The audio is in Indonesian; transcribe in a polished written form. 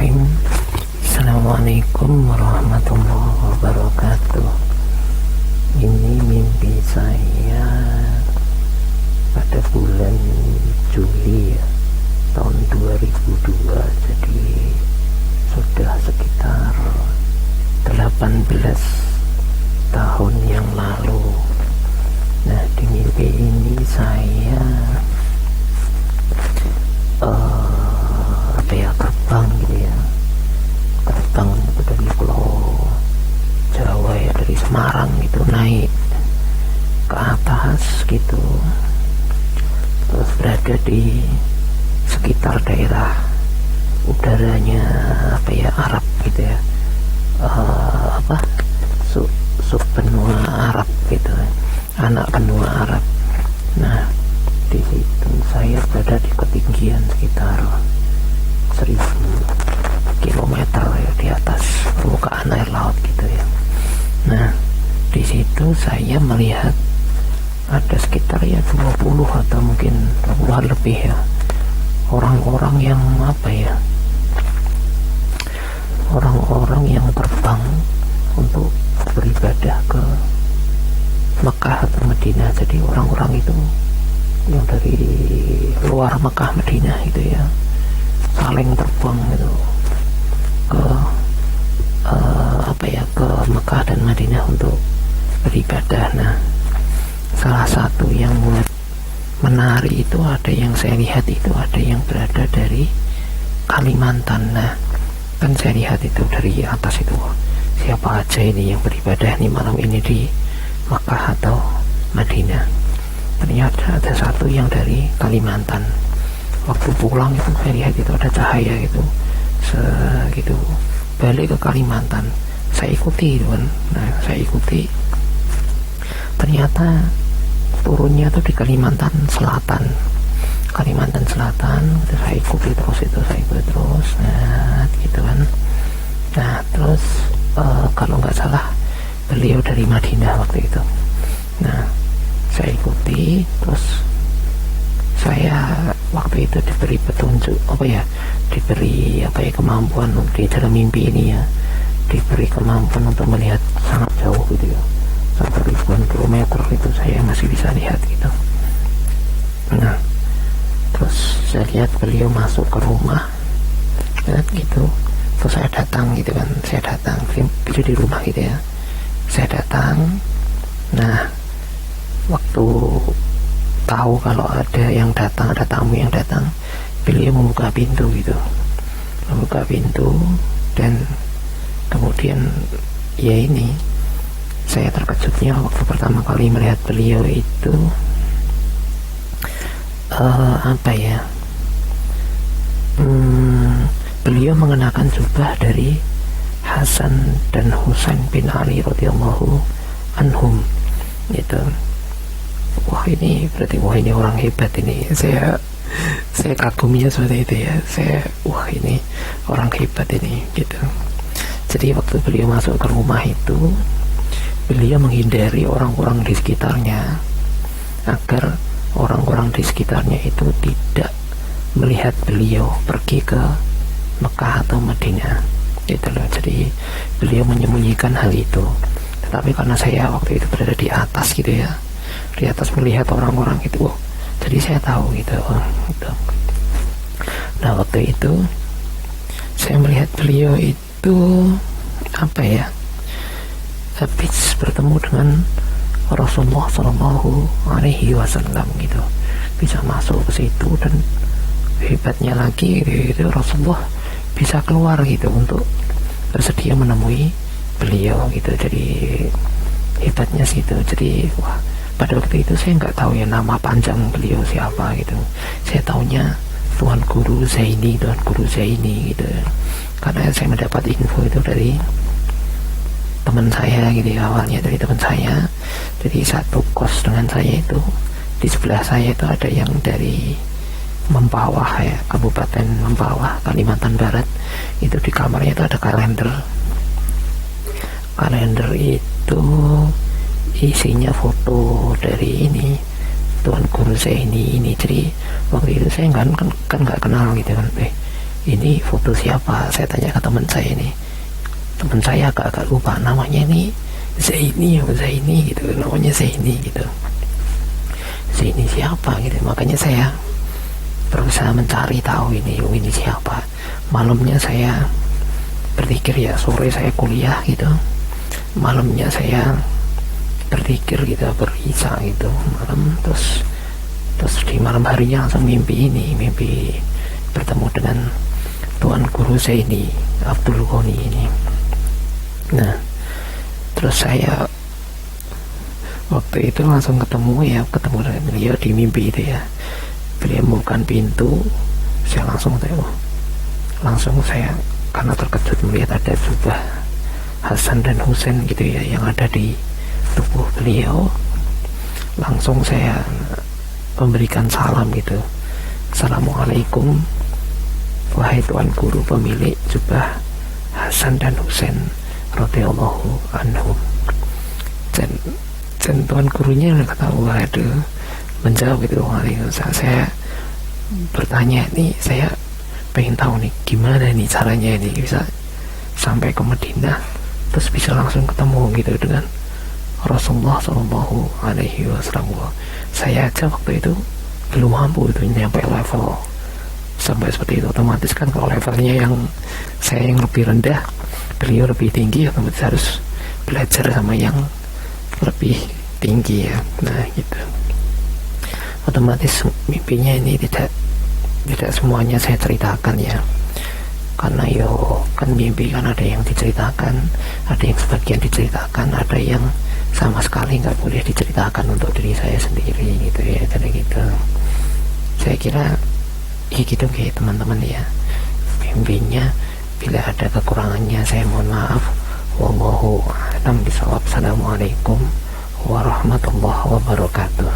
Bismillahirrahmanirrahim. Assalamualaikum warahmatullahi wabarakatuh. Ini mimpi saya pada bulan Juli ya, tahun 2002. Jadi sudah sekitar 18 tahun yang lalu. Nah, di mimpi ini saya terbang gitu ya, terbang dari pulau Jawa ya, dari Semarang gitu, naik ke atas gitu, terus berada di sekitar daerah udaranya Arab gitu ya, sub benua Arab gitu, anak benua Arab. Nah, di situ saya berada di ketinggian sekitar 1000 kilometer ya, di atas permukaan air laut gitu ya. Nah, di situ saya melihat ada sekitar ya 20 atau mungkin 20-an lebih ya, orang-orang yang orang-orang yang terbang untuk beribadah ke Mekah atau Madinah. Jadi orang-orang itu yang dari luar Mekah Madinah itu ya, saling terbang gitu ke ke Mekah dan Madinah untuk beribadah. Nah, salah satu yang mulai menarik itu ada yang saya lihat itu ada yang berada dari Kalimantan. Nah, kan saya lihat itu dari atas itu, siapa aja ini yang beribadah nih malam ini di Mekah atau Madinah. Ternyata ada satu yang dari Kalimantan. Waktu pulang itu saya lihat itu ada cahaya gitu, segitu balik ke Kalimantan. Saya ikuti itu kan. Nah, saya ikuti. Ternyata turunnya tuh di Kalimantan Selatan. Kalimantan Selatan. Saya ikuti terus itu, nah gitu kan. Nah, terus kalau nggak salah beliau dari Madinah waktu itu. Nah, saya ikuti, terus saya waktu itu diberi petunjuk diberi kemampuan di dalam mimpi ini ya, diberi kemampuan untuk melihat sangat jauh gitu ya, sampai ribuan kilometer itu saya masih bisa lihat gitu. Nah, terus saya lihat beliau masuk ke rumah gitu, terus saya datang gitu kan, beliau di rumah gitu ya, saya datang. Nah, waktu tahu kalau ada yang datang, ada tamu yang datang, beliau membuka pintu gitu, dan kemudian ya ini saya terkejutnya waktu pertama kali melihat beliau itu beliau mengenakan jubah dari Hasan dan Husain bin Ali radhiyallahu anhum gitu. Wah, ini berarti ini orang hebat ini. Saya kagumnya seperti itu ya. Ini orang hebat ini gitu. Jadi waktu beliau masuk ke rumah itu, beliau menghindari orang-orang di sekitarnya agar orang-orang di sekitarnya itu tidak melihat beliau pergi ke Mekah atau Madinah gitu loh. Jadi beliau menyembunyikan hal itu. Tetapi karena saya waktu itu berada di atas gitu ya, di atas melihat orang-orang itu, jadi saya tahu gitu, gitu. Nah, waktu itu saya melihat beliau itu habis bertemu dengan Rasulullah Shallallahu Alaihi Wasallam gitu, bisa masuk ke situ, dan hebatnya lagi gitu, Rasulullah bisa keluar gitu untuk bersedia menemui beliau gitu. Jadi hebatnya situ. Jadi pada waktu itu saya nggak tahu ya nama panjang beliau siapa gitu. Saya taunya Tuan Guru Zaini gitu. Karena saya mendapat info itu dari teman saya gitu ya, awalnya dari teman saya. Jadi satu kos dengan saya itu, di sebelah saya itu ada yang dari Mempawah ya, Kabupaten Mempawah, Kalimantan Barat. Itu di kamarnya itu ada kalender itu isinya foto dari ini Tuan Guru Zaini ini. Jadi waktu itu saya kan nggak kenal gitu kan, ini foto siapa? Saya tanya ke teman saya ini, teman saya agak lupa namanya, ini Zaini gitu, namanya Zaini gitu. Zaini siapa gitu, makanya saya berusaha mencari tahu ini siapa. Malamnya saya berpikir, ya sore saya kuliah gitu, malamnya saya berpikir gitu, berisah gitu malam, terus di malam harinya langsung mimpi bertemu dengan Tuan Guru Zaini Abdul Ghani ini. Nah, terus saya waktu itu langsung ketemu dengan beliau di mimpi itu ya. Beliau membuka pintu, saya langsung saya karena terkejut melihat ada jubah Hasan dan Husain gitu ya yang ada di tubuh beliau. Langsung saya memberikan salam gitu, Assalamualaikum wahai Tuan Guru pemilik jubah Hasan dan Husain radhiyallahu anhum. Dan Tuan gurunya kata, waduh, menjawab itu, Waalaikumsalam. Saya bertanya, nih saya pengen tahu nih gimana nih caranya ini bisa sampai ke Madinah terus bisa langsung ketemu gitu dengan Rasulullah Shallallahu Alaihi Wasallam. Saya aja waktu itu belum mampu itu nyampe level sampai seperti itu. Otomatis kan kalau levelnya saya yang lebih rendah, beliau lebih tinggi, otomatis harus belajar sama yang lebih tinggi ya. Nah gitu, otomatis mimpinya ini tidak semuanya saya ceritakan ya, karena kan mimpi kan ada yang diceritakan, ada yang sebagian diceritakan, ada yang sama sekali nggak boleh diceritakan untuk diri saya sendiri gitu ya. Jadi gitu, saya kira ya gitu kayak teman-teman ya, mimpinya bila ada kekurangannya saya mohon maaf. Wallahu a'lam bishawab. Assalamualaikum warahmatullahi wabarakatuh.